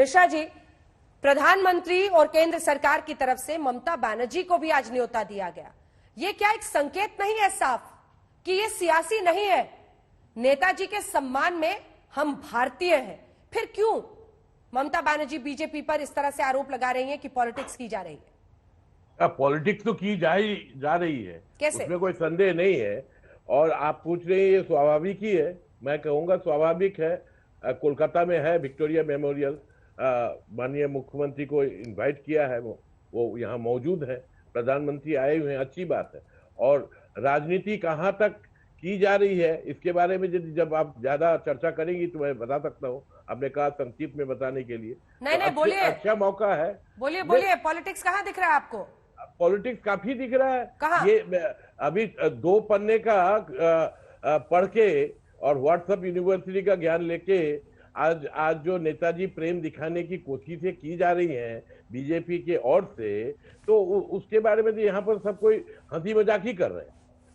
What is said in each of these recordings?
मिश्रा जी, प्रधानमंत्री और केंद्र सरकार की तरफ से ममता बनर्जी को भी आज न्योता दिया गया। ये क्या एक संकेत नहीं है साफ कि ये सियासी नहीं है? नेताजी के सम्मान में हम भारतीय हैं, फिर क्यों ममता बनर्जी बीजेपी पर इस तरह से आरोप लगा रही हैं कि पॉलिटिक्स की जा रही है? पॉलिटिक्स तो की जा रही है, कैसे? उसमें कोई संदेह नहीं है। और आप पूछ रहे हैं ये स्वाभाविक ही है, मैं कहूंगा स्वाभाविक है। कोलकाता में है विक्टोरिया मेमोरियल, माननीय मुख्यमंत्री को इनवाइट किया है, वो यहाँ मौजूद है, प्रधानमंत्री आए हुए हैं, अच्छी बात है। और राजनीति कहाँ तक की जा रही है इसके बारे में जब आप ज्यादा चर्चा करेंगी तो मैं बता सकता हूँ। आपने कहा संक्षिप्त में बताने के लिए, नहीं, बोलिए, अच्छा मौका है। बोलिए, पॉलिटिक्स कहाँ दिख रहा है आपको? पॉलिटिक्स काफी दिख रहा है। कहाँ? ये अभी 2 पन्ने का पढ़ के और व्हाट्सएप यूनिवर्सिटी का ज्ञान लेके आज जो नेताजी प्रेम दिखाने की कोशिशें की जा रही हैं बीजेपी के ओर से, तो उसके बारे में तो यहाँ पर सब कोई हंसी मजाक ही कर रहे हैं।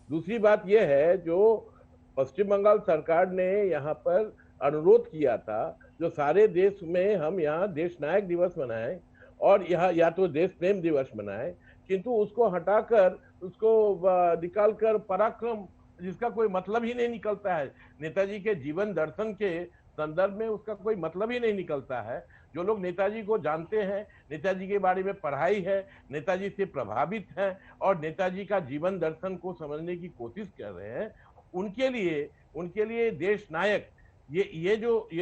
दूसरी बात यह है, जो पश्चिम बंगाल सरकार ने यहाँ पर अनुरोध किया था, जो सारे देश में हम यहाँ देश नायक दिवस मनाएं और यहाँ या तो देश प्रेम दिवस मनाएं, किंतु उसको हटाकर उसको निकालकर पराक्रम, जिसका कोई मतलब ही नहीं निकलता है, नेताजी के जीवन दर्शन के संदर्भ में उसका कोई मतलब ही नहीं निकलता है। जो लोग नेताजी को जानते हैं, नेताजी के बारे में पढ़ाई है, नेताजी से प्रभावित हैं और नेताजी का जीवन दर्शन को समझने की कोशिश कर रहे हैं, उनके लिए देश नायक, ये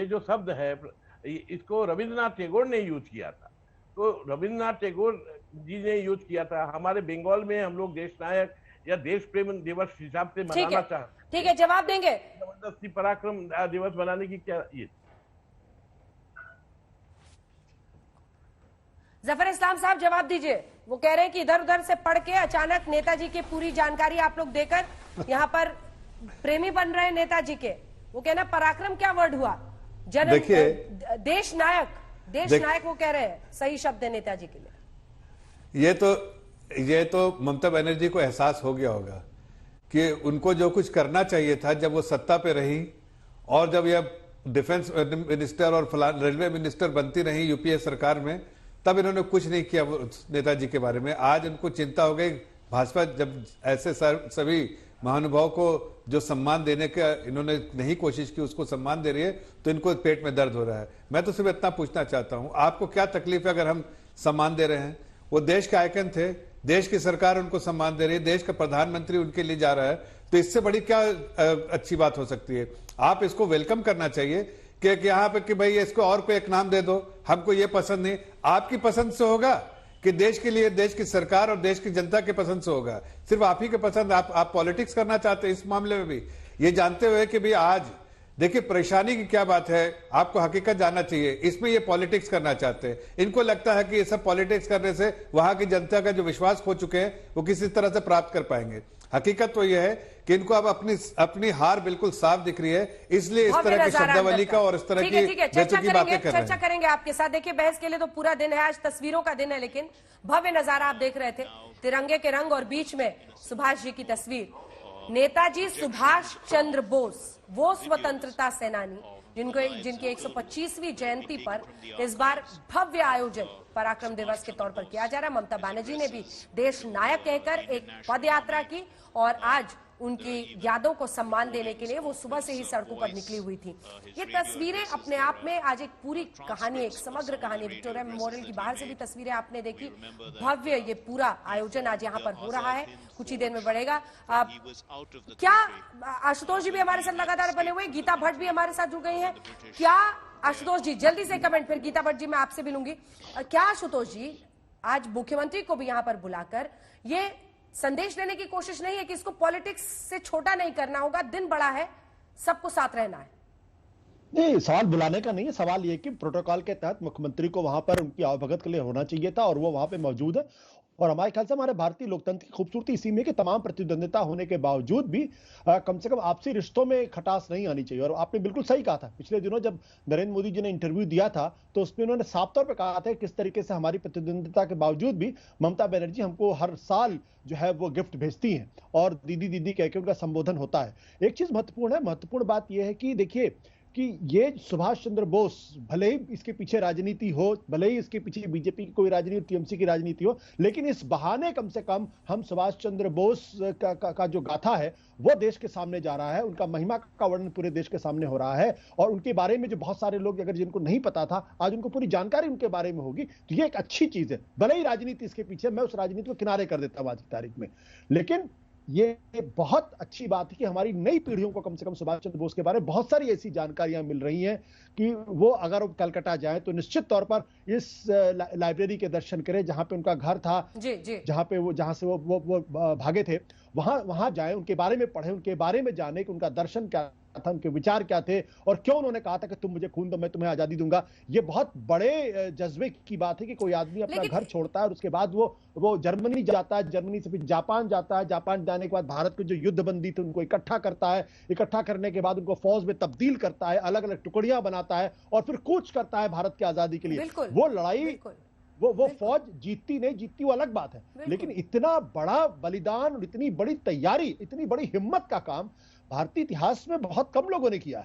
जो शब्द है, इसको रविंद्रनाथ टैगोर ने यूज किया था। तो रविंद्रनाथ टैगोर जी ने यूज किया था। हमारे बंगाल में हम लोग देश नायक या देश प्रेम दिवस हिसाब से मनाना चाहते हैं। ठीक है, जवाब देंगे? जबरदस्ती पराक्रम दिवस मनाने की क्या ये? जफर इस्लाम साहब जवाब दीजिए। वो कह रहे हैं कि इधर उधर से पढ़ के अचानक नेताजी की पूरी जानकारी आप लोग देकर यहाँ पर प्रेमी बन रहे हैं नेताजी के। वो कहना पराक्रम क्या वर्ड हुआ? देखिए, देश नायक वो कह रहे हैं, सही शब्द है नेताजी के लिए। ये तो ममता बनर्जी को एहसास हो गया होगा कि उनको जो कुछ करना चाहिए था जब वो सत्ता पे रही, और जब यह डिफेंस मिनिस्टर और रेलवे मिनिस्टर बनती रही यूपीए सरकार में, तब इन्होंने कुछ नहीं किया नेताजी के बारे में। आज उनको चिंता हो गई, भाजपा जब ऐसे सभी महानुभाव को जो सम्मान देने का इन्होंने नहीं कोशिश की, उसको सम्मान दे रही है, तो इनको पेट में दर्द हो रहा है। मैं तो सिर्फ इतना पूछना चाहता हूं, आपको क्या तकलीफ है अगर हम सम्मान दे रहे हैं? वो देश के आइकन थे, देश की सरकार उनको सम्मान दे रही है, देश का प्रधानमंत्री उनके लिए जा रहा है, तो इससे बड़ी क्या अच्छी बात हो सकती है? आप इसको वेलकम करना चाहिए कि यहाँ पे कि भाई इसको और कोई एक नाम दे दो, हमको ये पसंद नहीं। आपकी पसंद से होगा कि देश के लिए, देश की सरकार और देश की जनता के पसंद से होगा? सिर्फ आप ही के पसंद, आप पॉलिटिक्स करना चाहते हैं इस मामले में भी, ये जानते हुए कि भाई आज देखिए परेशानी की क्या बात है, आपको हकीकत जानना चाहिए। इसमें ये पॉलिटिक्स करना चाहते हैं, इनको लगता है कि ये सब पॉलिटिक्स करने से वहां की जनता का जो विश्वास खो चुके हैं वो किसी तरह से प्राप्त कर पाएंगे। हकीकत तो यह है कि इनको अब अपनी हार बिल्कुल साफ दिख रही है, इसलिए इस तरह की शब्दावली का और इस तरह की बेतुकी बातें कर रहे हैं। चर्चा करेंगे आपके साथ। देखिए, बहस के लिए तो पूरा दिन है, आज तस्वीरों का दिन है, लेकिन भव्य नजारा आप देख रहे थे, तिरंगे के रंग और बीच में सुभाष जी की तस्वीर। नेताजी सुभाष चंद्र बोस, वो स्वतंत्रता सेनानी जिनकी 125वीं जयंती पर इस बार भव्य आयोजन पराक्रम दिवस के तौर पर किया जा रहा है। ममता बनर्जी ने भी देश नायक कहकर एक पद यात्रा की और आज उनकी यादों को सम्मान देने के लिए वो सुबह से ही सड़कों पर निकली हुई थी। ये तस्वीरें अपने आप में आज एक पूरी कहानी, एक समग्र कहानी। विक्टोरिया मेमोरियल की बाहर से भी तस्वीरें आपने देखी, भव्य ये पूरा आयोजन आज यहाँ पर हो रहा है, कुछ ही देर में बढ़ेगा। क्या आशुतोष जी भी हमारे साथ लगातार बने हुए, गीता भट्ट भी हमारे साथ जुड़ गई है। क्या आशुतोष जी, जल्दी से कमेंट, फिर गीता भट्ट जी मैं आपसे मिलूंगी। क्या आशुतोष जी, आज मुख्यमंत्री को भी यहाँ पर बुलाकर ये संदेश देने की कोशिश नहीं है कि इसको पॉलिटिक्स से छोटा नहीं करना होगा, दिन बड़ा है, सबको साथ रहना है? नहीं, सवाल बुलाने का नहीं है, सवाल ये कि प्रोटोकॉल के तहत मुख्यमंत्री को वहां पर उनकी आवभगत के लिए होना चाहिए था और वो वहां पे मौजूद है। और हमारे ख्याल से हमारे भारतीय लोकतंत्र की खूबसूरती इसी में कि तमाम प्रतिद्वंदिता होने के बावजूद भी कम से कम आपसी रिश्तों में खटास नहीं आनी चाहिए। और आपने बिल्कुल सही कहा था, पिछले दिनों जब नरेंद्र मोदी जी ने इंटरव्यू दिया था तो उसमें उन्होंने साफ तौर पर कहा था किस तरीके से हमारी प्रतिद्वंदिता के बावजूद भी ममता बनर्जी हमको हर साल जो है वो गिफ्ट भेजती हैं और दीदी दीदी कह के उनका संबोधन होता है। एक चीज महत्वपूर्ण है, महत्वपूर्ण बात यह है कि देखिए कि ये सुभाष चंद्र बोस, भले ही इसके पीछे राजनीति हो, भले ही इसके पीछे बीजेपी की कोई राजनीति, टीएमसी की राजनीति हो, लेकिन इस बहाने कम से कम हम सुभाष चंद्र बोस का जो गाथा है वो देश के सामने जा रहा है, उनका महिमा का वर्णन पूरे देश के सामने हो रहा है। और उनके बारे में जो बहुत सारे लोग अगर जिनको नहीं पता था, आज उनको पूरी जानकारी उनके बारे में होगी, तो ये एक अच्छी चीज है। भले ही राजनीति इसके पीछे, मैं उस राजनीति को किनारे कर देता हूं आज की तारीख में, लेकिन ये बहुत अच्छी बात है कि हमारी नई पीढ़ियों को कम से कम सुभाष चंद्र बोस के बारे में बहुत सारी ऐसी जानकारियां मिल रही हैं कि वो अगर वो कलकत्ता जाए तो निश्चित तौर पर इस लाइब्रेरी के दर्शन करें जहां पे उनका घर था, जहां से वो भागे थे, वहां जाएं, उनके बारे में पढ़ें, उनके बारे में जाने कि उनका दर्शन क्या था, उनके विचार क्या थे और क्यों उन्होंने कहा था कि तुम मुझे खून दो मैं तुम्हें आजादी दूंगा। ये बहुत बड़े जज्बे की बात है कि कोई आदमी अपना घर छोड़ता है और उसके बाद वो जर्मनी जाता है, जर्मनी से फिर जापान जाता है, जापान जाने के बाद भारत के जो युद्धबंदी थे उनको इकट्ठा करता है, इकट्ठा करने के बाद उनको फौज में तब्दील करता है, अलग अलग टुकड़ियां बनाता है और फिर कूच करता है भारत की आजादी के लिए। वो लड़ाई, वो फौज जीतती नहीं जीतती वो अलग बात है, लेकिन इतना बड़ा बलिदान और इतनी बड़ी तैयारी, इतनी बड़ी हिम्मत का काम भारतीय इतिहास में बहुत कम लोगों ने किया है।